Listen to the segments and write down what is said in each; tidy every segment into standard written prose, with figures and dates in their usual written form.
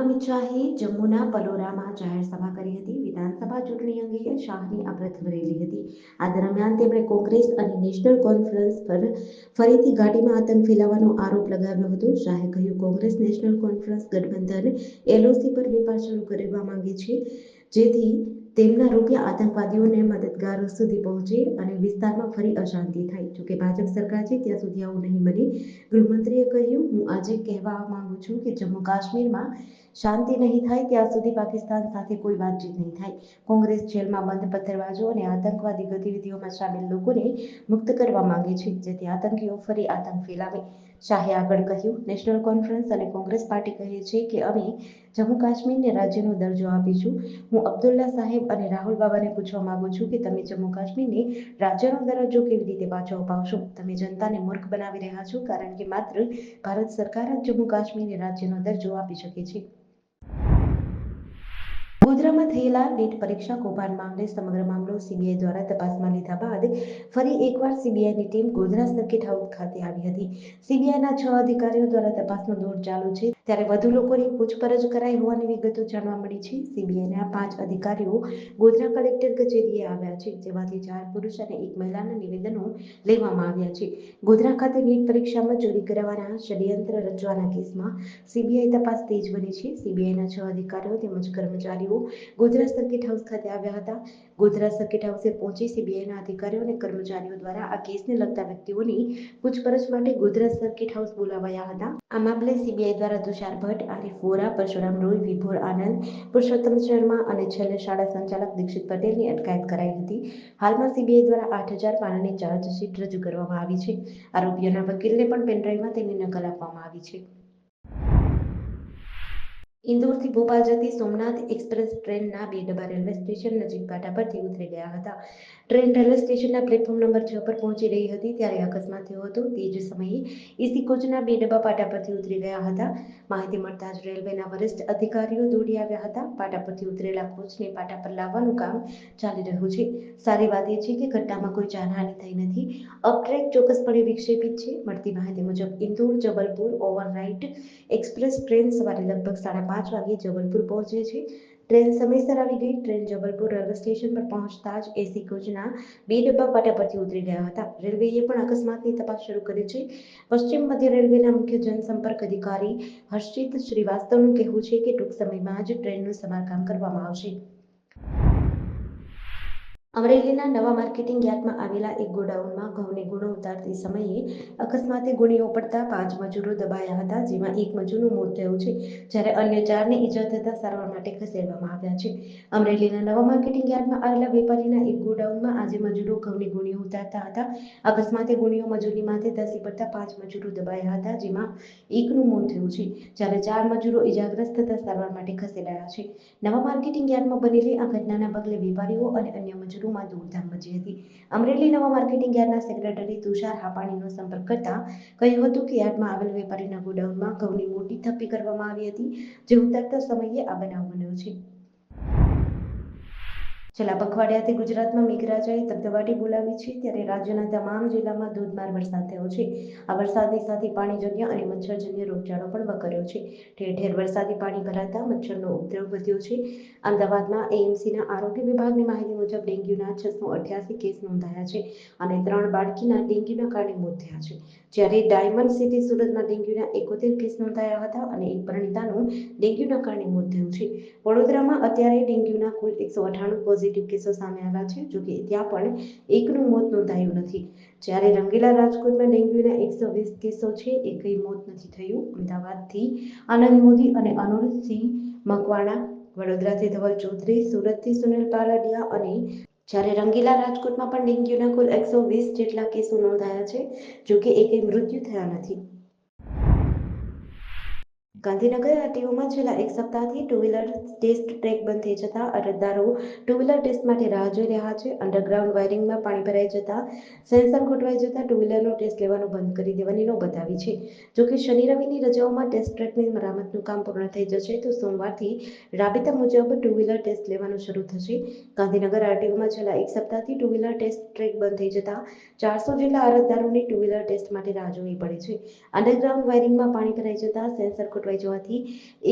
અમિત શાહે જમ્મુના પલોરામાં જાહેર સભા કરી હતી. વિધાનસભા ચૂંટણી અંગે શાહની અપ્રત ભરેલી હતી. આ દરમિયાન તેમણે કોંગ્રેસ અને નેશનલ કોન્ફરન્સ પર ફરીથી ઘાટીમાં આતંક ફેલાવવાનો આરોપ લગાવ્યો હતો. શાહે કહ્યું, કોંગ્રેસ નેશનલ કોન્ફરન્સ ગઠબંધન એલઓસી પર વેપાર શરૂ કરવા માંગે છે, જેથી તેમના રૂપિયા આતંકવાદીઓને મદદગારો સુધી પહોંચે અને વિસ્તારમાં ફરી અશાંતિ થાય. જોકે ભાજપ સરકાર છે ત્યાં સુધી આવું નહીં બને. ગૃહમંત્રીએ કહ્યું, હું આજે કહેવા માંગુ છું કે જમ્મુ કાશ્મીરમાં શાંતિ નહીં થાય ત્યાં સુધી પાકિસ્તાન સાથે કોઈ વાતચીત નહીં થાય. કોંગ્રેસ જેલમાં બંધ પથ્થરબાજો અને આતંકવાદી ગતિવિધિઓમાં સામેલ લોકોને મુક્ત કરવા માંગે છે, જેથી આતંકીઓ ફરી આતંક ફેલાવે. શાહે આગળ કહ્યું, નેશનલ કોન્ફરન્સ અને કોંગ્રેસ પાર્ટી કહે છે કે અમે જમ્મુ કાશ્મીરને રાજ્યનો દરજ્જો આપીશું. હું અબ્દુલ્લા સાહેબ અને રાહુલ બાબાને પૂછવા માંગુ છું કે તમે જમ્મુ કાશ્મીરને રાજ્યનો દરજ્જો કેવી રીતે પાછો અપાવશો? તમે જનતાને મૂર્ખ બનાવી રહ્યા છો, કારણ કે માત્ર ભારત સરકાર જ જમ્મુ કાશ્મીરને રાજ્યનો દરજ્જો આપી શકે છે. ગોધરામાં થયેલા નીટ પરીક્ષા કૌભાંડ મામલે સમગ્ર મામલો સીબીઆઈ દ્વારા તપાસમાં લીધા બાદ ફરી એકવાર સીબીઆઈની ટીમ ગોધરા સર્કિટ હાઉસ ખાતે આવી હતી. સીબીઆઈના 6 અધિકારીઓ દ્વારા તપાસનો દોર ચાલુ છે, ત્યારે વધુ લોકોની પૂછપરછ કરાઈ હોવાની વિગતો જાણવા મળી છે. સીબીઆઈના 5 અધિકારીઓ ગોધરા કલેક્ટર કચેરીએ આવ્યા છે, જેમાંથી 4 પુરુષ અને 1 મહિલાના નિવેદનો લેવામાં આવ્યા છે. ગોધરા ખાતે નીટ પરીક્ષામાં ચોરી કરવાના ષડયંત્ર રચવાના કેસમાં સીબીઆઈ તપાસ તેજ બની છે. સીબીઆઈના 6 અધિકારીઓ તેમજ કર્મચારીઓ ગોધરા સર્કિટ હાઉસ ખાતે આવ્યા હતા. ગોધરા સર્કિટ હાઉસે પહોંચી સીબીઆઈના અધિકારીઓ અને કર્મચારીઓ દ્વારા આ કેસને લગતા વ્યક્તિઓની પૂછપરછ માટે ગોધરા સર્કિટ હાઉસ બોલાવાયા હતા. આ મામલે સીબીઆઈ દ્વારા તુષાર ભટ્ટ, આરીફ વોરા, પરશુરામ રોય, વિભોર આનંદ, પુરુષોત્તમ શર્મા અને છેલ્લે શાળા સંચાલક દીક્ષિત પટેલની અટકાયત કરાઈ હતી. હાલમાં સીબીઆઈ દ્વારા 8000 પાનાની ચાર્જશીટ રજૂ કરવામાં આવી છે. આરોપીઓના વકીલને પણ પેનડ્રાઈવમાં તેની નકલ આપવામાં આવી છે. ઇન્દોરથી ભોપાલ જતી સોમનાથ એક્સપ્રેસ ટ્રેનના 2 ડબ્બા રેલવે સ્ટેશન નજીક પાટા પરથી ઉતરી ગયા હતા. ટ્રેન રેલવે સ્ટેશનના પ્લેટફોર્મ નંબર 6 પર પહોંચી રહી હતી ત્યારે અકસ્માત થયો હતો. તે જ સમયે એસી કોચના 2 ડબ્બા પાટા પરથી ઉતરી ગયા હતા. માહિતી મળતા જ રેલવેના વરિષ્ઠ અધિકારીઓ દોડી આવ્યા હતા. પાટા પરથી ઉતરેલા કોચને પાટા પર લાવવાનું કામ ચાલી રહ્યું છે. સારી વાત એ છે કે ઘટનામાં કોઈ જાનહાનિ થઈ નથી. અપટ્રેક ચોક્કસપણે વિક્ષેપિત છે. મળતી માહિતી મુજબ Indore Jabalpur overnight express train સવારે લગભગ 5:30 વાગે જબલપુર પહોંચે છે. ટ્રેન સમયસર આવી ગઈ. ટ્રેન જબલપુર રેલવે સ્ટેશન પર પહોંચતા જ એસી કોચના 2 ડબ્બા પાટા પરથી ઉતરી ગયા હતા. રેલવેએ પણ અકસ્માતની તપાસ શરૂ કરી છે. પશ્ચિમ મધ્ય રેલવેના મુખ્ય જનસંપર્ક અધિકારી હર્ષિત શ્રીવાસ્તવનું કહેવું છે કે ટૂંક સમયમાં જ ટ્રેનનું સમારકામ કરવામાં આવશે. અમરેલીના નવા માર્કેટિંગ યાર્ડમાં આવેલા એક ગોડાઉનમાં ઘઉંની ગુણો ઉતારતી સમયે અકસ્માતે ગુણીઓ પડતા 5 મજૂરો દબાયા હતા, જેમાં 1 મજૂરનું મોત થયું છે, જ્યારે અન્ય 4ને ઈજા થતા સારવાર માટે ખસેડવામાં આવ્યા છે. અમરેલીના નવા માર્કેટિંગ યાર્ડમાં આવેલા વેપારીના એક ગોડાઉનમાં આજે મજૂરો ઘઉંની ગુણીઓ ઉતારતા હતા. અકસ્માતે ગુણીઓ મજૂરની માથે ધસી પડતા 5 મજૂરો દબાયા હતા, જેમાં 1નું મોત થયું છે, જ્યારે 4 મજૂરો ઈજાગ્રસ્ત થતા સારવાર માટે ખસેડાયા છે. નવા માર્કેટિંગ યાર્ડમાં બનેલી આ ઘટનાના પગલે વેપારીઓ અને અન્ય મજૂરોમાં દોડધામ મચી હતી. અમરેલી નવા માર્કેટિંગ યાર્ડના સેક્રેટરી તુષાર હાપાણીનો સંપર્ક કરતા કહ્યું હતું કે યાર્ડમાં આવેલ વેપારીના ગોડાઉનમાં ઘઉંની મોટી થપ્પી કરવામાં આવી હતી, જે ઉતારતા સમયે આ બનાવ બન્યો છે. છેલ્લા પખવાડિયાથી ગુજરાતમાં મેઘરાજાએ ધબધબાટી બોલાવી છે, ત્યારે રાજ્યના તમામ જિલ્લામાં ધોધમાર વરસાદ થયો છે. આ વરસાદની સાથે પાણીજન્ય અને મચ્છરજન્ય રોગચાળો પણ વકર્યો છે. ઠેર ઠેર વરસાદી પાણી ભરાતા મચ્છરનો ઉપદ્રવ વધ્યો છે. અમદાવાદમાં એએમસીના આરોગ્ય વિભાગની માહિતી મુજબ ડેન્ગ્યુના 688 કેસ નોંધાયા છે અને 3 બાળકીના ડેન્ગ્યુના કારણે મોત થયા છે, જ્યારે ડાયમંડ સિટી સુરતમાં ડેન્ગ્યુના 71 કેસ નોંધાયા હતા અને એક પરિણીતાનું ડેન્ગ્યુના કારણે મોત થયું છે. વડોદરામાં અત્યારે ડેન્ગ્યુના કુલ 198 પોઝિટિવ કેસો સામે આવ્યા છે. જોકે ત્યાં પણ 1નું મોત નોંધાયું નથી, જ્યારે રંગીલા રાજકોટમાં ડેન્ગ્યુના 120 કેસો છે, એકય મોત નથી થયું. અમદાવાદથી આનંદ મોદી અને અનુરસિંહ મકવાણા, વડોદરાથી ધવલ ચૌધરી, સુરતથી સુનિલ પાલડિયા અને જ્યારે રંગીલા રાજકોટમાં પણ ડેન્ગ્યુના કુલ 120 જેટલા કેસો નોંધાયા છે. જોકે એકય મૃત્યુ થયા નથી. ગાંધીનગર આરટીઓમાં છેલ્લા 1 સપ્તાહથી ટુ વ્હીલર ટેસ્ટ ટ્રેક બંધ થઈ જતા અરજદારો ટુ વ્હીલર ટેસ્ટ માટે રાહ જોઈ રહ્યા છે. અંડરગ્રાઉન્ડ વાયરિંગમાં પાણી ભરાઈ જતા સેન્સર ખોટવાઈ જતા ટુ વ્હીલરનો ટેસ્ટ લેવાનું બંધ કરી દેવાની નોબત આવી છે. જોકે શનિ રવિની રજાઓમાં ટેસ્ટ ટ્રેકની મરામતનું કામ પૂર્ણ થઈ જશે તો સોમવારથી રાબેતા મુજબ ટુ વ્હીલર ટેસ્ટ લેવાનું શરૂ થશે. ગાંધીનગર આરટીઓમાં છેલ્લા 1 સપ્તાહથી ટુ વ્હીલર ટેસ્ટ ટ્રેક બંધ થઈ જતા 400 જેટલા અરજદારોની ટુ વ્હીલર ટેસ્ટ માટે રાહ જોવી પડે છે. અંડરગ્રાઉન્ડ વાયરિંગમાં પાણી ભરાઈ જતા સેન્સર ખોટવાઈ ખોરવાઈ જવાથી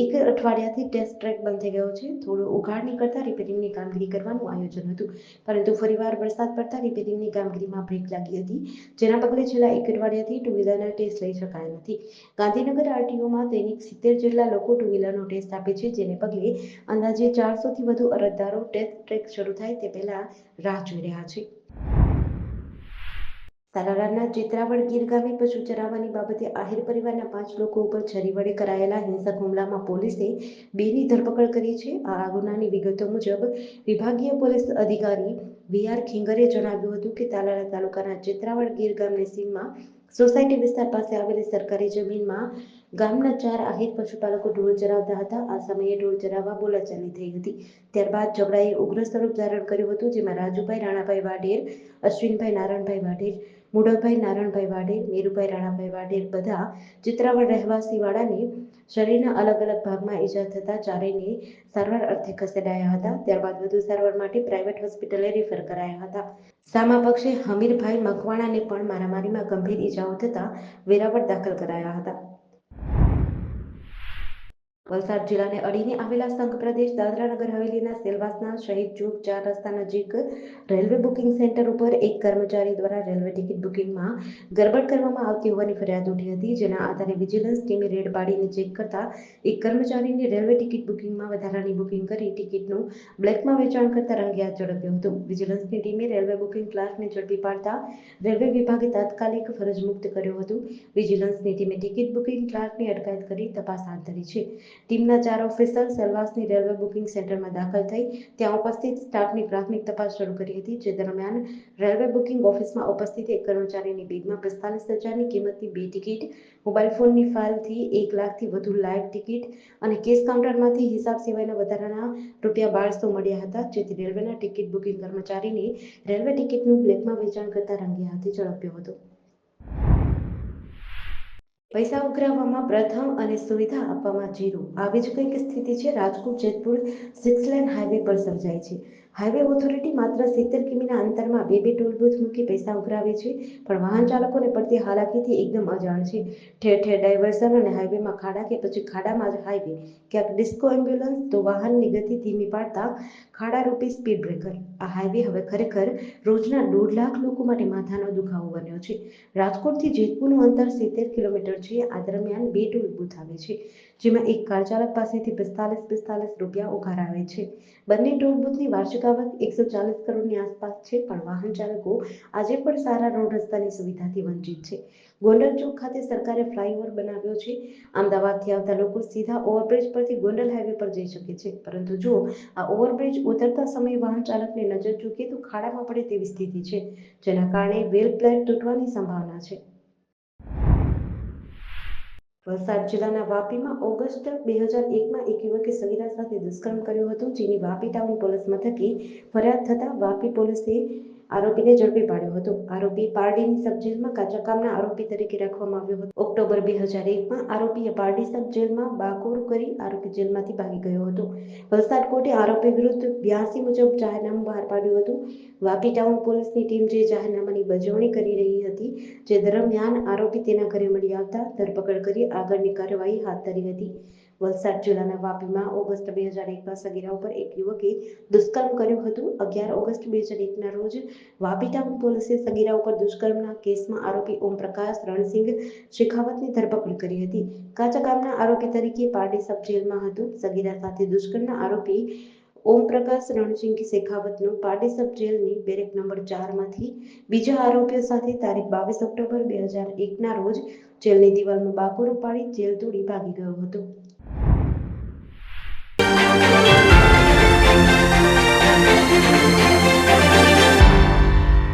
એક અઠવાડિયાથી ટેસ્ટ ટ્રેક બંધ થઈ ગયો છે. થોડું ઉઘાડ નીકળતા રિપેરિંગની કામગીરી કરવાનું આયોજન હતું, પરંતુ ફરીવાર વરસાદ પડતા રિપેરિંગની કામગીરીમાં બ્રેક લાગી હતી, જેના પગલે છેલ્લા એક અઠવાડિયાથી ટુ વ્હીલરના ટેસ્ટ લઈ શકાયા નથી. ગાંધીનગર આરટીઓમાં દૈનિક 70 જેટલા લોકો ટુ વ્હીલરનો ટેસ્ટ આપે છે, જેને પગલે અંદાજે 400થી વધુ અરજદારો ટેસ્ટ ટ્રેક શરૂ થાય તે પહેલા રાહ જોઈ રહ્યા છે. તાલાલાના ચિત્રાવડ ગીર ગામે પશુ ચરાવવાની બાબતે આહિર પરિવારના 5 લોકો ઉપર છરી વડે કરાયેલા હિંસક હુમલામાં પોલીસે 2ની ધરપકડ કરી છે. આ ગુનાની વિગતો મુજબ વિભાગીય પોલીસ અધિકારી વી.આર. ખીંગરે જણાવ્યું હતું કે તાલાલા તાલુકાના ચિત્રાવડ ગીર ગામની સીમમાં સોસાયટી વિસ્તાર પાસે આવેલી સરકારી જમીનમાં ગામના 4 આહિર પશુપાલકો ઢોર ચરાવતા હતા. આ સમયે ઢોર ચરાવવા બોલાચાલી થઈ હતી. ત્યારબાદ ઝઘડાએ ઉગ્ર સ્વરૂપ ધારણ કર્યું હતું, જેમાં રાજુભાઈ રાણાભાઈ વાઢેર, અશ્વિનભાઈ નારણભાઈ વાઢેર, મુડભાઈ નારણભાઈ વાઢેર, મેરુભાઈ રાણાભાઈ વાઢેર બધા ચિત્રાવડ રહેવાસીવાળાને શરીરના અલગ અલગ ભાગમાં ઈજા થતા ચારેયને સારવાર અર્થે ખસેડાયા હતા. ત્યારબાદ વધુ સારવાર માટે પ્રાઇવેટ હોસ્પિટલે રેફર કરાયા હતા. સામા પક્ષે હમીરભાઈ મકવાણાને પણ મારામારીમાં ગંભીર ઈજાઓ થતા વેરાવળ દાખલ કરાયા હતા. વલસાડ જિલ્લાને અડીને આવેલા સંઘ પ્રદેશ દાદરા નગર હવેલીના સેલવાસના શહીદ ચોક 4 રસ્તા નજીક રેલવે બુકિંગ સેન્ટર ઉપર એક કર્મચારી દ્વારા રેલવે ટિકિટ બુકિંગમાં ગરબડ કરવામાં આવતી હોવાની ફરિયાદ ઉઠી હતી, જેના આધારે વિજિલન્સ ટીમે રેડ પાડીને ચેક કરતા એક કર્મચારીને રેલવે ટિકિટ બુકિંગમાં વધારાની બુકિંગ કરી ટિકિટનું બ્લેકમાં વેચાણ કરતા રંગેહાથ ઝડપ્યો હતો. વિજિલન્સની ટીમે રેલવે બુકિંગ ક્લાર્કને ઝડપી પાડતા રેલવે વિભાગે તાત્કાલિક ફરજ મુક્ત કર્યો હતો. વિજિલન્સની ટીમે ટિકિટ બુકિંગ ક્લાર્કની અટકાયત કરી તપાસ હાથ ધરી છે. ટીમના 4 ઓફિસર સેલવાસની રેલવે બુકિંગ સેન્ટરમાં દાખલ થઈ ત્યાં ઉપસ્થિત સ્ટાફની પ્રાથમિક તપાસ શરૂ કરી હતી. જે દરમિયાન રેલવે બુકિંગ ઓફિસમાં ઉપસ્થિત એક કર્મચારીની બેગમાં 45,000ની કિંમતની 2 ટિકિટ, મોબાઈલ ફોનની ફાઇલથી 1 લાખથી વધુ લાઇવ ટિકિટ અને કેશ કાઉન્ટરમાંથી હિસાબ સિવાયના વધારાના ₹1200 મળ્યા હતા, જેથી રેલવેના ટિકિટ બુકિંગ કર્મચારીને રેલવે ટિકિટનું બ્લેકમાં વેચાણ કરતા રંગેહાથે ઝડપ્યો હતો. પૈસા ઉઘરાવવામાં પ્રથમ અને સુવિધા આપવામાં 0, આવી જ કંઈક સ્થિતિ છે રાજકોટ-જેતપુર 6 લેન હાઈવે પર સર્જાઈ છે. હાઈવે ઓથોરિટી માત્ર 70 કિમીના અંતરમાં 2 ટોલ બૂથ મૂકી પૈસા ઉઘરાવે છે, પણ વાહન ચાલકોને પડતી હાલાકીથી એકદમ અજાણ છે. ઠેર ઠેર ડાયવર્ઝન અને હાઈવેમાં ખાડા કે પછી ખાડામાં જ હાઈવે, ક્યાંક ડિસ્કો એમ્બ્યુલન્સ તો વાહનની ગતિ ધીમી પાડતા ખાડારૂપી સ્પીડ બ્રેકર. આ હાઈવે હવે ખરેખર રોજના 1.5 લાખ લોકો માટે માથાનો દુખાવો બન્યો છે. રાજકોટથી જેતપુરનું અંતર 70 કિલોમીટર છે. આ દરમિયાન 2 ટોલ બૂથ આવે છે, જેમાં એક કાર ચાલક પાસેથી ₹45 ઉઘરાવે છે. બંને ટોલ બૂથની વાર્ષિક આવક 140 કરોડની આસપાસ છે, પણ વાહન ચાલકો આજે પણ સારા રોડ રસ્તાની સુવિધાથી વંચિત છે. ગોંડલ ચોક ખાતે સરકારે ફ્લાયઓવર બનાવ્યો છે. અમદાવાદથી આવતા લોકો સીધા ઓવરબ્રિજ પરથી ગોંડલ હાઈવે પર જઈ શકે છે, પરંતુ જો આ ઓવરબ્રિજ ઉતરતા સમયે વાહન ચાલકને નજર ચૂકે તો ખાડામાં પડે તેવી સ્થિતિ છે, જેના કારણે વ્હીલ પ્લેટ તૂટવાની સંભાવના છે. વલસાડ જિલ્લાના વાપીમાં ઓગસ્ટ 2001માં એક યુવકે સગીરા સાથે દુષ્કર્મ કર્યું હતું, જેની વાપી ટાઉન પોલીસ મથકે ફરિયાદ થતાં વાપી પોલીસે આરોપીને ઝડપી પાડ્યો હતો. આરોપી પારડીની સબ જેલમાં કાચા કામના આરોપી તરીકે રાખવામાં આવ્યો હતો. ઓક્ટોબર 2001માં આરોપીએ પારડી સબ જેલમાં બાકોર કરી આરોપી જેલમાંથી ભાગી ગયો હતો. વલસાડ કોર્ટે આરોપી વિરુદ્ધ 82 મુજબ જાહેરનામું બહાર પાડ્યું હતું. વાપી ટાઉન પોલીસની ટીમ જે જાહેરનામાની બજવણી કરી રહી હતી, જે દરમિયાન આરોપી તેના ઘરે મળી આવતા ધરપકડ કરી આગળની કાર્યવાહી હાથ ધરી હતી. વલસાડ જિલ્લાના વાપીમાં ઓગસ્ટ 2001માં સગીરા ઉપર એક યુવકે દુષ્કર્મ કર્યું હતું. 11 ઓગસ્ટ 2001ના રોજ વાપી ટાઉન પોલીસે સગીરા ઉપર દુષ્કર્મના કેસમાં આરોપી ઓમપ્રકાશ રણસિંગ શેખાવતની ધરપકડ કરી હતી. કાચા કામના આરોપી તરીકે પારડી સબ જેલમાં હતો. સગીરા સાથે દુષ્કર્મના આરોપી ઓમપ્રકાશ રણસિંગ શેખાવતનો પારડી સબ જેલની બેરેક નંબર 4માંથી બીજા આરોપીઓ સાથે તારીખ 22 ઓક્ટોબર 2001ના રોજ જેલની દિવાલમાં બાકોરો પાડી જેલ તોડી ભાગી ગયો હતો.